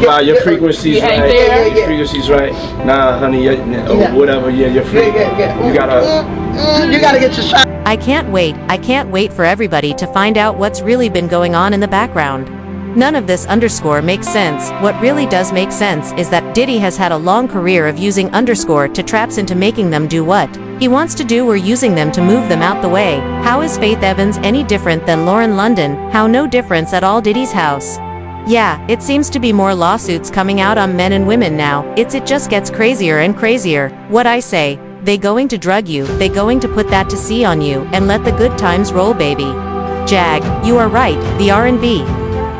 Nah, your frequency's right. Your frequency's right. Nah, honey, whatever. Yeah, you're free. You gotta get your shot. I can't wait for everybody to find out what's really been going on in the background. None of this underscore makes sense. What really does make sense is that Diddy has had a long career of using underscore to traps into making them do what he wants to do or using them to move them out the way. How is Faith Evans any different than Lauren London? How no difference at all. Diddy's house. Yeah, it seems to be more lawsuits coming out on men and women now. It just gets crazier and crazier. What I say, they going to drug you, they going to put that to sea on you, and let the good times roll, baby. Jag, you are right, the R&B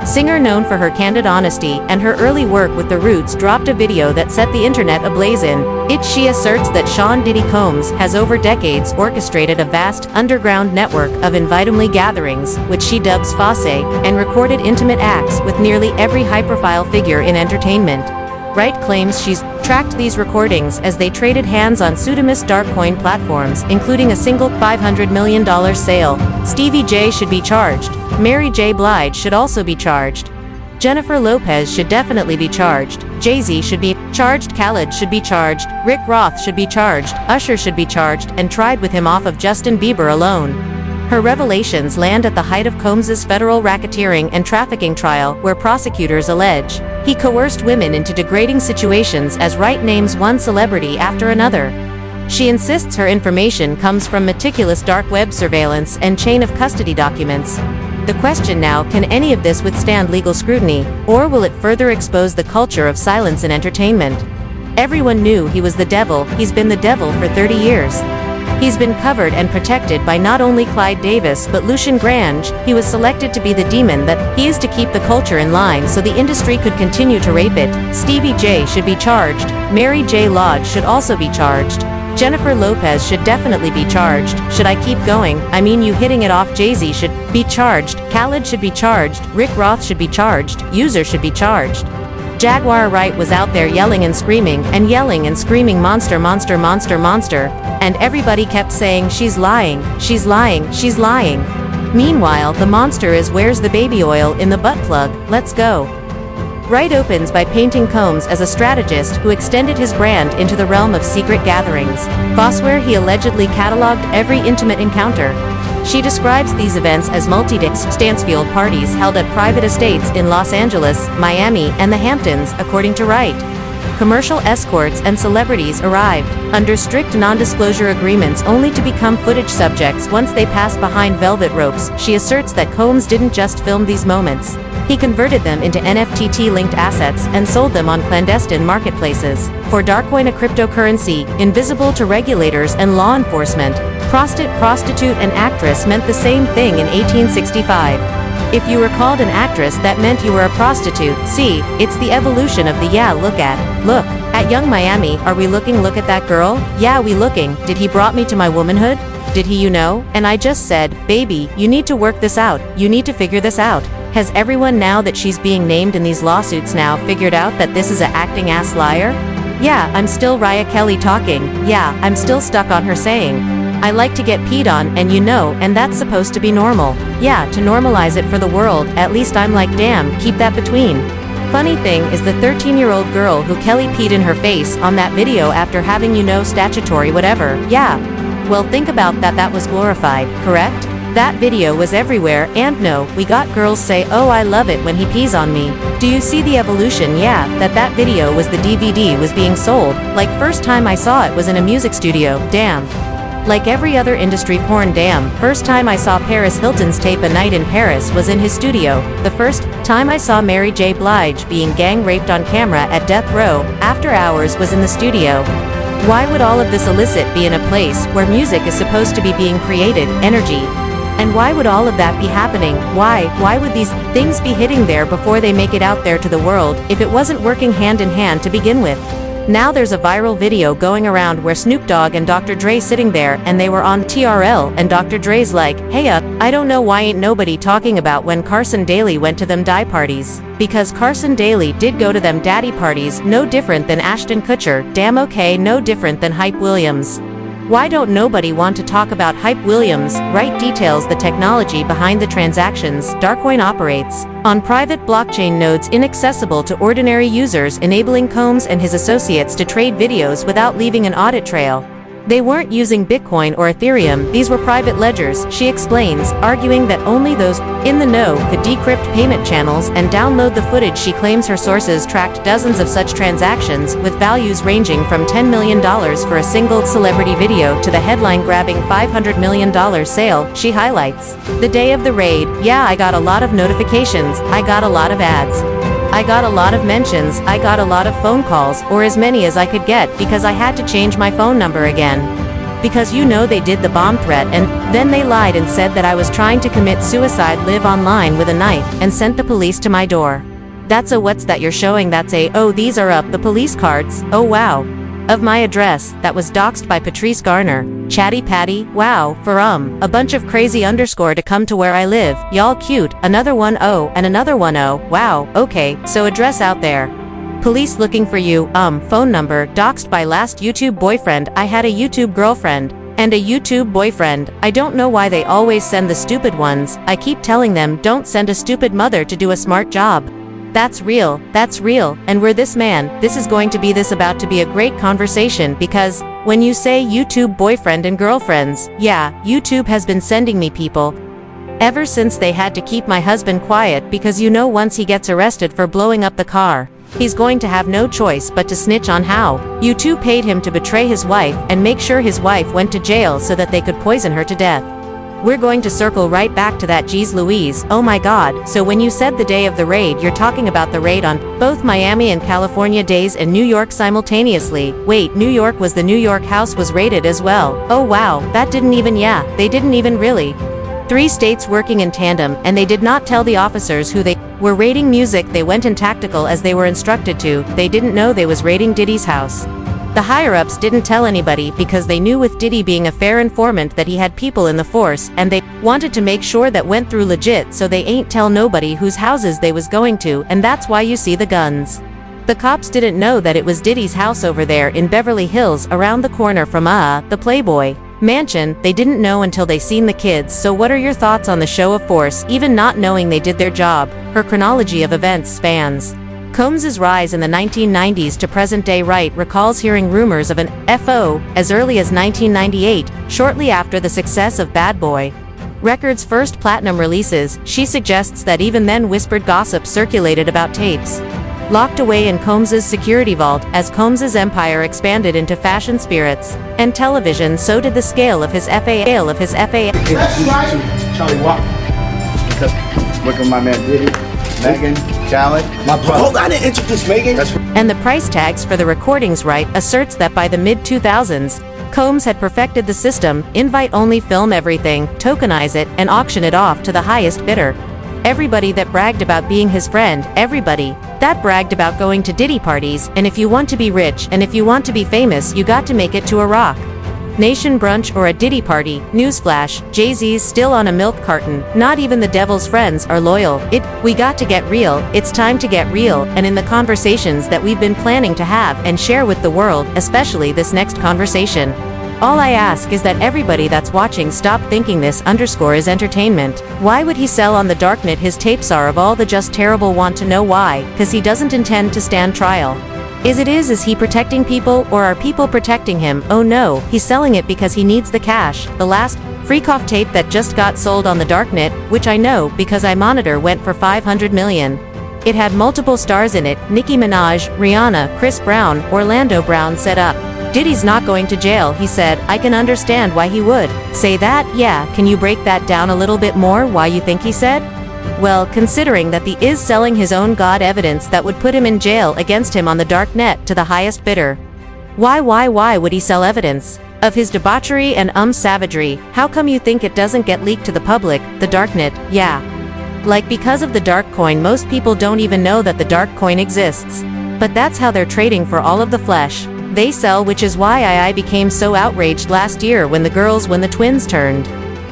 singer known for her candid honesty and her early work with The Roots dropped a video that set the internet ablaze in it. She asserts that Sean Diddy Combs has over decades orchestrated a vast, underground network of invitingly gatherings, which she dubs Fosse, and recorded intimate acts with nearly every high-profile figure in entertainment. Wright claims she's tracked these recordings as they traded hands on pseudonymous dark coin platforms, including a single $500 million sale. Stevie J should be charged. Mary J. Blige should also be charged. Jennifer Lopez should definitely be charged. Jay-Z should be charged. Khaled should be charged. Rick Roth should be charged. Usher should be charged and tried with him off of Justin Bieber alone. Her revelations land at the height of Combs's federal racketeering and trafficking trial, where prosecutors allege he coerced women into degrading situations as Wright names one celebrity after another. She insists her information comes from meticulous dark web surveillance and chain of custody documents. The question now, can any of this withstand legal scrutiny, or will it further expose the culture of silence in entertainment? Everyone knew he was the devil. He's been the devil for 30 years. He's been covered and protected by not only Clyde Davis but Lucian Grange. He was selected to be the demon that he is to keep the culture in line so the industry could continue to rape it. Stevie J should be charged. Mary J. Blige should also be charged. Jennifer Lopez should definitely be charged. Should I keep going? I mean, you hitting it off. Jay-Z should be charged. Khaled should be charged. Rick Roth should be charged. User should be charged. Jaguar Wright was out there yelling and screaming monster, monster, monster, monster, and everybody kept saying she's lying, she's lying, she's lying. Meanwhile, the monster is where's the baby oil in the butt plug, let's go. Wright opens by painting Combs as a strategist who extended his brand into the realm of secret gatherings. Foursquare he allegedly cataloged every intimate encounter. She describes these events as multi-day Stansfield parties held at private estates in Los Angeles, Miami, and the Hamptons, according to Wright. Commercial escorts and celebrities arrived, under strict non-disclosure agreements only to become footage subjects once they pass behind velvet ropes. She asserts that Combs didn't just film these moments. He converted them into NFT-linked assets and sold them on clandestine marketplaces. For Darkcoin, a cryptocurrency, invisible to regulators and law enforcement, prostitute, and actress meant the same thing in 1865. If you were called an actress, that meant you were a prostitute. See, it's the evolution of the look at Young Miami. Are we looking? Look at that girl. Yeah, we looking. Did he brought me to my womanhood? Did he, And I just said, baby, you need to work this out. You need to figure this out. Has everyone, now that she's being named in these lawsuits, now figured out that this is a acting ass liar? Yeah, I'm still Raya Kelly talking. Yeah, I'm still stuck on her saying, I like to get peed on, and and that's supposed to be normal. Yeah, to normalize it for the world. At least I'm like, damn, keep that between. Funny thing is, the 13-year-old girl who Kelly peed in her face on that video after having statutory whatever. Yeah. Well, think about that. That was glorified, correct? That video was everywhere, and no, we got girls say, oh, I love it when he pees on me. Do you see the evolution? Yeah, that video was the DVD was being sold. Like, first time I saw it was in a music studio. Damn. Like every other industry porn, damn. First time I saw Paris Hilton's tape A Night in Paris was in his studio. The first time I saw Mary J. Blige being gang raped on camera at Death Row After Hours was in the studio. Why would all of this illicit be in a place where music is supposed to be being created, energy? And why would all of that be happening? Why would these things be hitting there before they make it out there to the world, if it wasn't working hand in hand to begin with? Now there's a viral video going around where Snoop Dogg and Dr. Dre sitting there, and they were on TRL, and Dr. Dre's like, hey I don't know why ain't nobody talking about when Carson Daly went to them die parties. Because Carson Daly did go to them daddy parties, no different than Ashton Kutcher, damn okay, no different than Hype Williams. Why don't nobody want to talk about Hype Williams? Wright details the technology behind the transactions. Darkcoin operates on private blockchain nodes inaccessible to ordinary users, enabling Combs and his associates to trade videos without leaving an audit trail. They weren't using Bitcoin or Ethereum, these were private ledgers, she explains, arguing that only those in the know could decrypt payment channels and download the footage. She claims her sources tracked dozens of such transactions, with values ranging from $10 million for a single celebrity video to the headline-grabbing $500 million sale. She highlights, "The day of the raid, yeah, I got a lot of notifications, I got a lot of ads. I got a lot of mentions, I got a lot of phone calls, or as many as I could get, because I had to change my phone number again. Because you know they did the bomb threat and then they lied and said that I was trying to commit suicide, live online with a knife, and sent the police to my door. That's a what's that you're showing? That's a, oh, these are up the police cards, oh wow. Of my address, that was doxed by Patrice Garner. Chatty Patty, wow, for a bunch of crazy underscore to come to where I live, y'all cute, another one oh, and another one oh, wow, okay, so address out there. Police looking for you, phone number, doxed by last YouTube boyfriend, I had a YouTube girlfriend, and a YouTube boyfriend, I don't know why they always send the stupid ones, I keep telling them don't send a stupid mother to do a smart job. That's real, and we're this man, this is going to be this about to be a great conversation because, when you say YouTube boyfriend and girlfriends, yeah, YouTube has been sending me people ever since they had to keep my husband quiet because you know once he gets arrested for blowing up the car, he's going to have no choice but to snitch on how YouTube paid him to betray his wife and make sure his wife went to jail so that they could poison her to death. We're going to circle right back to that, geez Louise, oh my god, so when you said the day of the raid you're talking about the raid on both Miami and California days and New York simultaneously. Wait, New York was the New York house was raided as well. Oh wow, that didn't even, yeah, they didn't even really. 3 states working in tandem, and they did not tell the officers who they were raiding. Music, they went in tactical as they were instructed to, they didn't know they was raiding Diddy's house. The higher-ups didn't tell anybody because they knew with Diddy being a fair informant that he had people in the force, and they wanted to make sure that went through legit, so they ain't tell nobody whose houses they was going to, and that's why you see the guns. The cops didn't know that it was Diddy's house over there in Beverly Hills around the corner from the Playboy Mansion. They didn't know until they seen the kids. So what are your thoughts on the show of force, even not knowing they did their job? Her chronology of events spans Combs's rise in the 1990s to present-day. Wright recalls hearing rumors of an FO as early as 1998, shortly after the success of Bad Boy Records' first platinum releases. She suggests that even then whispered gossip circulated about tapes locked away in Combs's security vault. As Combs's empire expanded into fashion, spirits, and television, so did the scale of his FA. That's right. Charlie Walker. Working with my man Diddy, Megan, Khaled, my brother. Hold on, I didn't introduce Megan. And the price tags for the recordings. Wright asserts that by the mid-2000s, Combs had perfected the system: invite-only, film everything, tokenize it, and auction it off to the highest bidder. Everybody that bragged about being his friend, everybody that bragged about going to Diddy parties, and if you want to be rich and if you want to be famous, you got to make it to a Rock Nation brunch or a Diddy party. Newsflash, Jay-Z's still on a milk carton. Not even the devil's friends are loyal. We got to get real. It's time to get real, and in the conversations that we've been planning to have and share with the world, especially this next conversation. All I ask is that everybody that's watching stop thinking this underscore is entertainment. Why would he sell on the darknet? His tapes are of all the just terrible. Want to know why? Cause he doesn't intend to stand trial. Is he protecting people, or are people protecting him? Oh no, he's selling it because he needs the cash. The last freak-off tape that just got sold on the darknet, which I know because I monitor, went for $500 million. It had multiple stars in it: Nicki Minaj, Rihanna, Chris Brown. Orlando Brown said up, Diddy's not going to jail. He said, I can understand why he would say that. Yeah, can you break that down a little bit more? Why you think he said? Well, considering that he is selling his own god evidence that would put him in jail against him on the dark net to the highest bidder. Why would he sell evidence of his debauchery and savagery? How come you think it doesn't get leaked to the public? The darknet, yeah. Like, because of the dark coin, most people don't even know that the dark coin exists. But that's how they're trading for all of the flesh they sell, which is why I became so outraged last year when the twins turned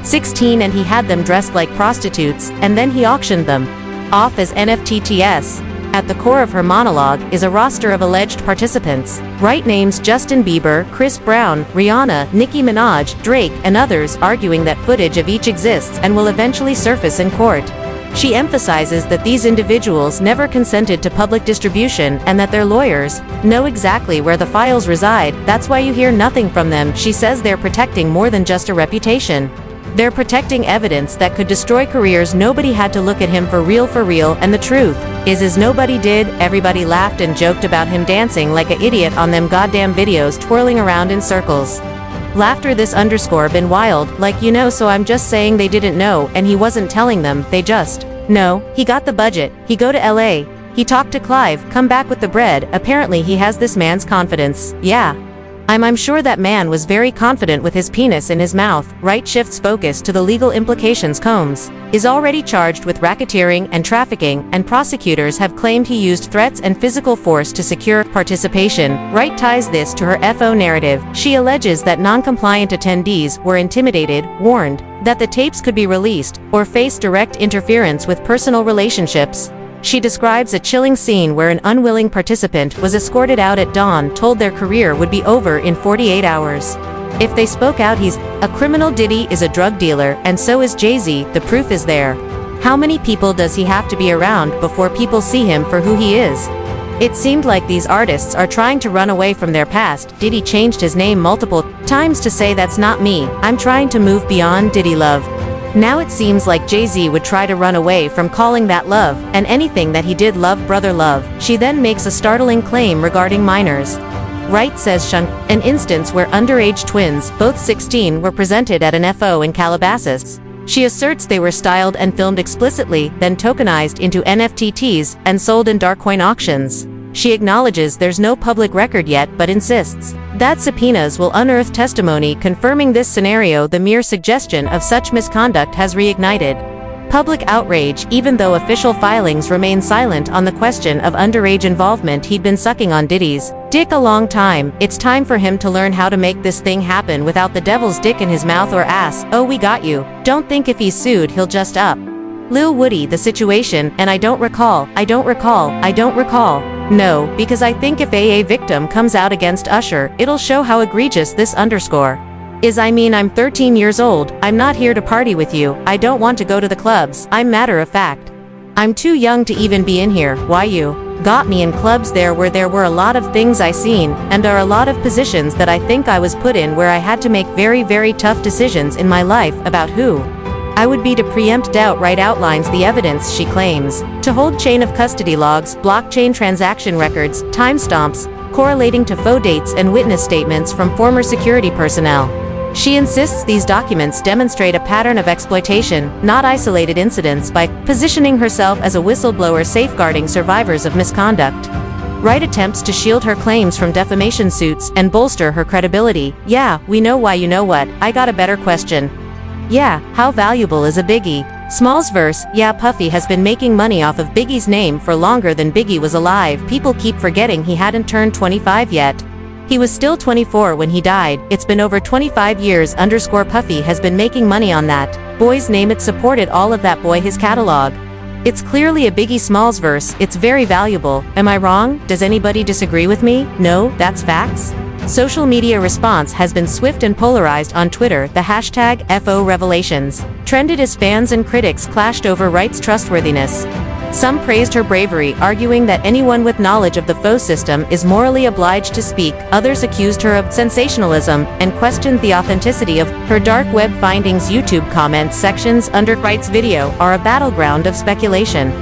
16 and he had them dressed like prostitutes, and then he auctioned them off as NFTs. At the core of her monologue is a roster of alleged participants. Wright names Justin Bieber, Chris Brown, Rihanna, Nicki Minaj, Drake, and others, arguing that footage of each exists and will eventually surface in court. She emphasizes that these individuals never consented to public distribution and that their lawyers know exactly where the files reside. That's why you hear nothing from them. She says they're protecting more than just a reputation. They're protecting evidence that could destroy careers. Nobody had to look at him for real, and the truth is nobody did. Everybody laughed and joked about him dancing like an idiot on them goddamn videos, twirling around in circles. Laughter. This underscore been wild, like, you know, so I'm just saying they didn't know, and he wasn't telling them, they just no. He got the budget, he go to LA, he talked to Clive, come back with the bread. Apparently he has this man's confidence. Yeah. I'm sure that man was very confident with his penis in his mouth. Wright shifts focus to the legal implications. Combs is already charged with racketeering and trafficking, and prosecutors have claimed he used threats and physical force to secure participation. Wright ties this to her FO narrative. She alleges that non-compliant attendees were intimidated, warned that the tapes could be released, or face direct interference with personal relationships. She describes a chilling scene where an unwilling participant was escorted out at dawn, told their career would be over in 48 hours. If they spoke out, he's a criminal. Diddy is a drug dealer, and so is Jay-Z. The proof is there. How many people does he have to be around before people see him for who he is? It seemed like these artists are trying to run away from their past. Diddy changed his name multiple times to say that's not me, I'm trying to move beyond Diddy love. Now it seems like Jay-Z would try to run away from calling that love, and anything that he did love, brother love. She then makes a startling claim regarding minors. Wright says an instance where underage twins, both 16, were presented at an FO in Calabasas. She asserts they were styled and filmed explicitly, then tokenized into NFTs and sold in dark coin auctions. She acknowledges there's no public record yet, but insists that subpoenas will unearth testimony confirming this scenario. The mere suggestion of such misconduct has reignited public outrage, even though official filings remain silent on the question of underage involvement. He'd been sucking on Diddy's dick a long time. It's time for him to learn how to make this thing happen without the devil's dick in his mouth or ass. Oh, we got you. Don't think if he's sued he'll just up. Lil Woody, the situation, and I don't recall. No, because I think if a victim comes out against Usher, it'll show how egregious this underscore is. I mean, I'm 13 years old, I'm not here to party with you, I don't want to go to the clubs, I'm matter of fact. I'm too young to even be in here. Why you got me in clubs there were a lot of things I seen, and are a lot of positions that I think I was put in where I had to make very tough decisions in my life about who I would be to preempt doubt. Wright outlines the evidence she claims to hold: chain of custody logs, blockchain transaction records, timestamps correlating to faux dates, and witness statements from former security personnel. She insists these documents demonstrate a pattern of exploitation, not isolated incidents, by positioning herself as a whistleblower safeguarding survivors of misconduct. Wright attempts to shield her claims from defamation suits and bolster her credibility. Yeah, we know why. You know what? I got a better question. Yeah, how valuable is a Biggie Smalls verse? Yeah, Puffy has been making money off of Biggie's name for longer than Biggie was alive. People keep forgetting he hadn't turned 25 yet. He was still 24 when he died. It's been over 25 years. Underscore Puffy has been making money on that boy's name. It supported all of that boy, his catalog. It's clearly a Biggie Smalls verse. It's very valuable. Am I wrong? Does anybody disagree with me? No, that's facts. Social media response has been swift and polarized. On Twitter, the hashtag #FORevelations trended as fans and critics clashed over Wright's trustworthiness. Some praised her bravery, arguing that anyone with knowledge of the faux system is morally obliged to speak. Others accused her of sensationalism and questioned the authenticity of her dark web findings. YouTube comments sections under Wright's video are a battleground of speculation.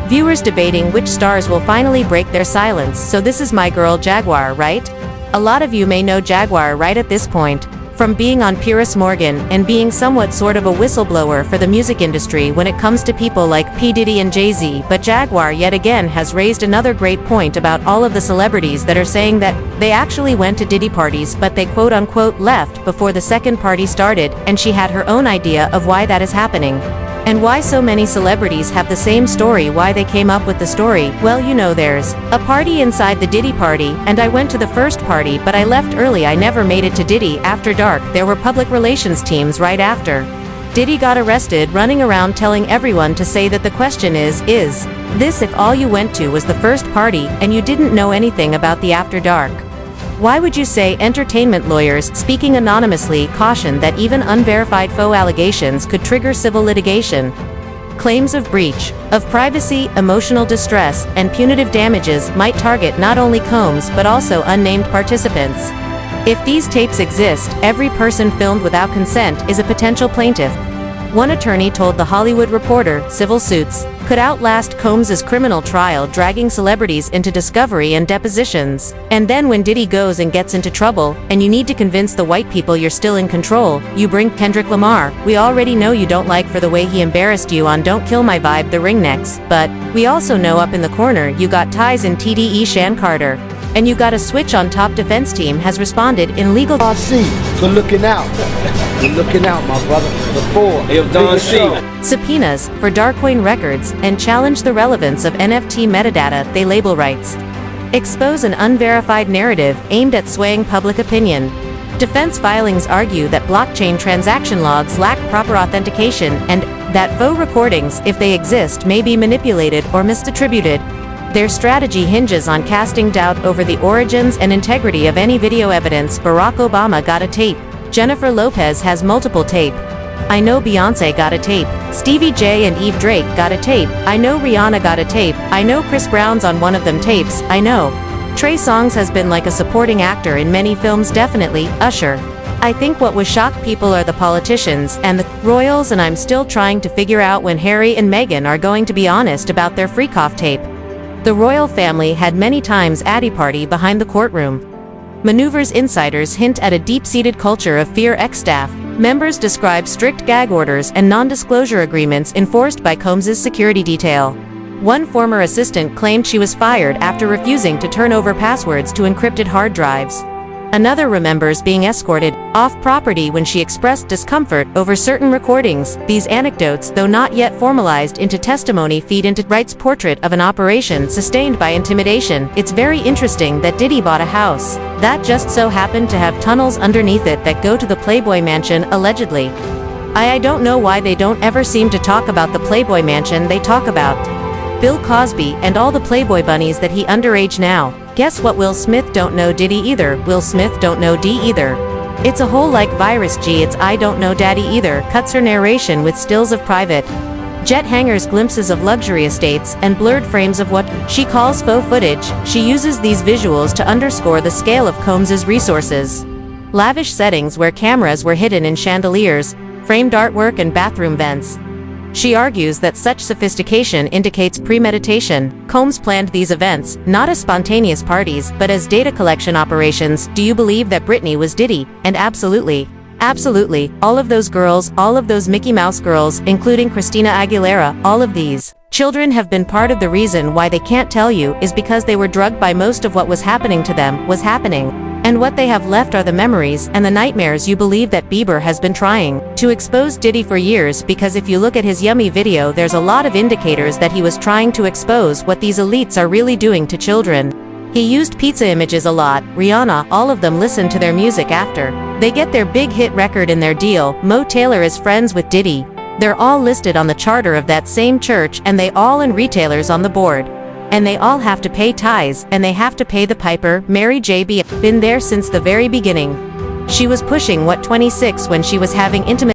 Viewers debating which stars will finally break their silence. So this is my girl Jaguar, right? A lot of you may know Jaguar Wright at this point, from being on Piers Morgan and being somewhat sort of a whistleblower for the music industry when it comes to people like P. Diddy and Jay-Z. But Jaguar yet again has raised another great point about all of the celebrities that are saying that they actually went to Diddy parties, but they quote-unquote left before the second party started, and she had her own idea of why that is happening. And why so many celebrities have the same story, why they came up with the story. Well, you know, there's a party inside the Diddy party, and I went to the first party, but I left early. I never made it to Diddy after dark. There were public relations teams right after. Diddy got arrested running around telling everyone to say that the question is this if all you went to was the first party and you didn't know anything about the after dark? Why would you say entertainment lawyers speaking anonymously cautioned that even unverified faux allegations could trigger civil litigation? Claims of breach of privacy, emotional distress, and punitive damages might target not only Combs but also unnamed participants. If these tapes exist, every person filmed without consent is a potential plaintiff. One attorney told The Hollywood Reporter civil suits could outlast Combs's criminal trial, dragging celebrities into discovery and depositions. And then when Diddy goes and gets into trouble, and you need to convince the white people you're still in control, you bring Kendrick Lamar. We already know you don't like for the way he embarrassed you on Don't Kill My Vibe, the Ringnecks, but we also know up in the corner you got ties in TDE Shan Carter. And you got a switch on top defense team has responded in legal. Don C, good looking out. Good looking out, my brother. The four. Hey, Don C. Subpoenas for Darkcoin records and challenge the relevance of NFT metadata they label rights. Expose an unverified narrative aimed at swaying public opinion. Defense filings argue that blockchain transaction logs lack proper authentication and that faux recordings, if they exist, may be manipulated or misdistributed. Their strategy hinges on casting doubt over the origins and integrity of any video evidence. Barack Obama got a tape. Jennifer Lopez has multiple tape. I know Beyonce got a tape. Stevie J and Eve Drake got a tape. I know Rihanna got a tape. I know Chris Brown's on one of them tapes. I know Trey Songz has been like a supporting actor in many films. Definitely Usher. I think what will shock people are the politicians and the royals, and I'm still trying to figure out when Harry and Meghan are going to be honest about their freak-off tape. The royal family had many times addy party behind the courtroom. Maneuvers insiders hint at a deep-seated culture of fear. Ex-staff members describe strict gag orders and non-disclosure agreements enforced by Combs's security detail. One former assistant claimed she was fired after refusing to turn over passwords to encrypted hard drives. Another remembers being escorted off-property when she expressed discomfort over certain recordings. These anecdotes, though not yet formalized into testimony, feed into Wright's portrait of an operation sustained by intimidation. It's very interesting that Diddy bought a house that just so happened to have tunnels underneath it that go to the Playboy Mansion, allegedly. I don't know why they don't ever seem to talk about the Playboy Mansion they talk about. Bill Cosby and all the Playboy bunnies that he underage now. Guess what? Will Smith don't know Diddy either. Will Smith don't know D either. It's a whole like virus. G, it's I don't know Daddy either. Cuts her narration with stills of private jet hangars, glimpses of luxury estates, and blurred frames of what she calls faux footage. She uses these visuals to underscore the scale of Combs's resources. Lavish settings where cameras were hidden in chandeliers, framed artwork, and bathroom vents. She argues that such sophistication indicates premeditation. Combs planned these events, not as spontaneous parties, but as data collection operations. Do you believe that Britney was Diddy? And absolutely. Absolutely. All of those girls, all of those Mickey Mouse girls, including Christina Aguilera, all of these children have been part of the reason why they can't tell you is because they were drugged by most of what was happening to them was happening. And what they have left are the memories and the nightmares. You believe that Bieber has been trying to expose Diddy for years, because if you look at his Yummy video, there's a lot of indicators that he was trying to expose what these elites are really doing to children. He used pizza images a lot. Rihanna, all of them listen to their music after they get their big hit record in their deal. Mo Taylor is friends with Diddy. They're all listed on the charter of that same church, and they all and retailers on the board. And they all have to pay tithes, and they have to pay the piper. Mary J. B. been there since the very beginning. She was pushing 26 when she was having intimate